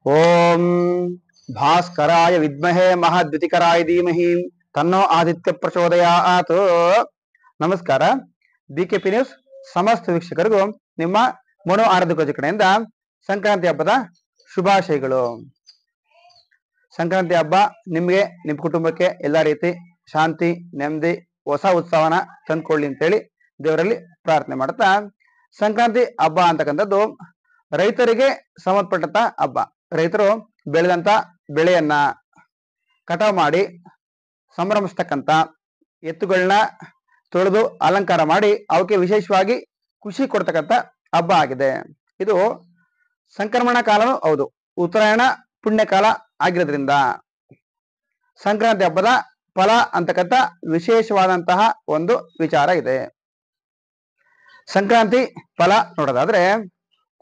ಓಂ ಭಾಸ್ಕರಾಯ ವಿದ್ಮಹೇ ಮಹಾದ್ಯುತಿಕರಾಯ ಧೀಮಹಿ ತನ್ನೋ ಆದಿತ್ಯ ಪ್ರಚೋದಯಾತ್. ನಮಸ್ಕಾರ. ಬಿಕೆಪಿ ನ್ಯೂಸ್ ಸಮಸ್ತ ವೀಕ್ಷಕರಿಗೂ ನಿಮ್ಮ ಮನೋ ಆರಾಧಕ ಕಡೆಯಿಂದ ಸಂಕ್ರಾಂತಿ ಹಬ್ಬದ ಶುಭಾಶಯಗಳು. ಸಂಕ್ರಾಂತಿ ಹಬ್ಬ ನಿಮ್ಗೆ ನಿಮ್ಮ ಕುಟುಂಬಕ್ಕೆ ಎಲ್ಲಾ ರೀತಿ ಶಾಂತಿ ನೆಮ್ಮದಿ ಹೊಸ ಉತ್ಸವನ ತಂದ್ಕೊಳ್ಳಿ ಅಂತೇಳಿ ದೇವರಲ್ಲಿ ಪ್ರಾರ್ಥನೆ ಮಾಡ್ತಾ, ಸಂಕ್ರಾಂತಿ ಹಬ್ಬ ಅಂತಕ್ಕಂಥದ್ದು ರೈತರಿಗೆ ಸಂಬಂಧಪಟ್ಟಂತ ಹಬ್ಬ. ರೈತರು ಬೆಳೆದಂತ ಬೆಳೆಯನ್ನ ಕಟಾವು ಮಾಡಿ ಸಂಭ್ರಮಿಸ್ತಕ್ಕಂಥ, ಎತ್ತುಗಳನ್ನ ತೊಳೆದು ಅಲಂಕಾರ ಮಾಡಿ ಅವಕ್ಕೆ ವಿಶೇಷವಾಗಿ ಖುಷಿ ಕೊಡ್ತಕ್ಕಂಥ ಹಬ್ಬ ಆಗಿದೆ. ಇದು ಸಂಕ್ರಮಣ ಕಾಲನೂ ಹೌದು, ಉತ್ತರಾಯಣ ಪುಣ್ಯಕಾಲ ಆಗಿರೋದ್ರಿಂದ ಸಂಕ್ರಾಂತಿ ಹಬ್ಬದ ಫಲ ಅಂತಕ್ಕಂಥ ವಿಶೇಷವಾದಂತಹ ಒಂದು ವಿಚಾರ ಇದೆ. ಸಂಕ್ರಾಂತಿ ಫಲ ನೋಡೋದಾದ್ರೆ,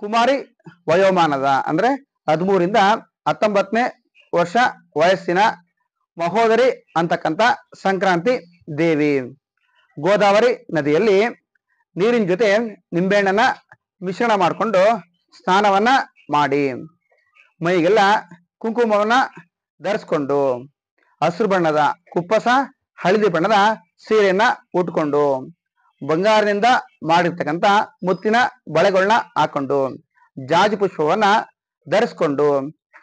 ಕುಮಾರಿ ವಯೋಮಾನದ ಅಂದ್ರೆ 13ರಿಂದ 19ನೇ ವರ್ಷ ವಯಸ್ಸಿನ ಮಹೋದರಿ ಅಂತಕ್ಕಂಥ ಸಂಕ್ರಾಂತಿ ದೇವಿ ಗೋದಾವರಿ ನದಿಯಲ್ಲಿ ನೀರಿನ ಜೊತೆ ನಿಂಬೆಹಣ್ಣನ್ನ ಮಿಶ್ರಣ ಮಾಡಿಕೊಂಡು ಸ್ನಾನವನ್ನ ಮಾಡಿ, ಮೈಗೆಲ್ಲ ಕುಂಕುಮವನ್ನ ಧರಿಸ್ಕೊಂಡು, ಹಸಿರು ಬಣ್ಣದ ಕುಪ್ಪಸ, ಹಳದಿ ಬಣ್ಣದ ಸೀರೆಯನ್ನ ಉಟ್ಕೊಂಡು, ಬಂಗಾರದಿಂದ ಮಾಡಿರ್ತಕ್ಕಂಥ ಮುತ್ತಿನ ಬಳೆಗಳನ್ನ ಹಾಕೊಂಡು, ಜಾಜಿ ಪುಷ್ಪವನ್ನ ಧರಿಸ್ಕೊಂಡು,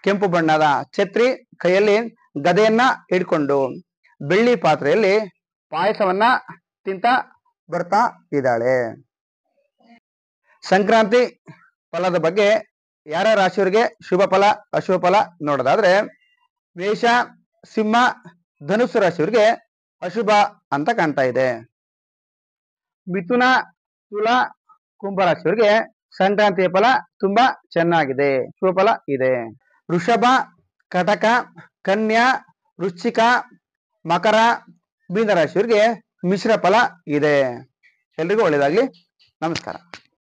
ಕೆಂಪು ಬಣ್ಣದ ಛತ್ರಿ, ಕೈಯಲ್ಲಿ ಗದೆಯನ್ನ ಹಿಡ್ಕೊಂಡು, ಬೆಳ್ಳಿ ಪಾತ್ರೆಯಲ್ಲಿ ಪಾಯಸವನ್ನ ತಿಂತ ಬರ್ತಾ ಇದ್ದಾಳೆ. ಸಂಕ್ರಾಂತಿ ಫಲದ ಬಗ್ಗೆ ಯಾರ ರಾಶಿಯವರಿಗೆ ಶುಭ ಫಲ ಅಶುಭ ಫಲ ನೋಡೋದಾದ್ರೆ, ಮೇಷ, ಸಿಂಹ, ಧನುಸ್ಸು ರಾಶಿಯವರಿಗೆ ಅಶುಭ ಅಂತ ಕಾಣ್ತಾ ಇದೆ. ಮಿಥುನ, ತುಲಾ, ಕುಂಭ ರಾಶಿಯವರಿಗೆ ಸಂಕ್ರಾಂತಿಯ ಫಲ ತುಂಬಾ ಚೆನ್ನಾಗಿದೆ, ಶುಭ ಫಲ ಇದೆ. ವೃಷಭ, ಕಟಕ, ಕನ್ಯಾ, ವೃಶ್ಚಿಕ, ಮಕರ, ಮೀನ ರಾಶಿಯವರಿಗೆ ಮಿಶ್ರ ಫಲ ಇದೆ. ಎಲ್ರಿಗೂ ಒಳ್ಳೆಯದಾಗ್ಲಿ. ನಮಸ್ಕಾರ.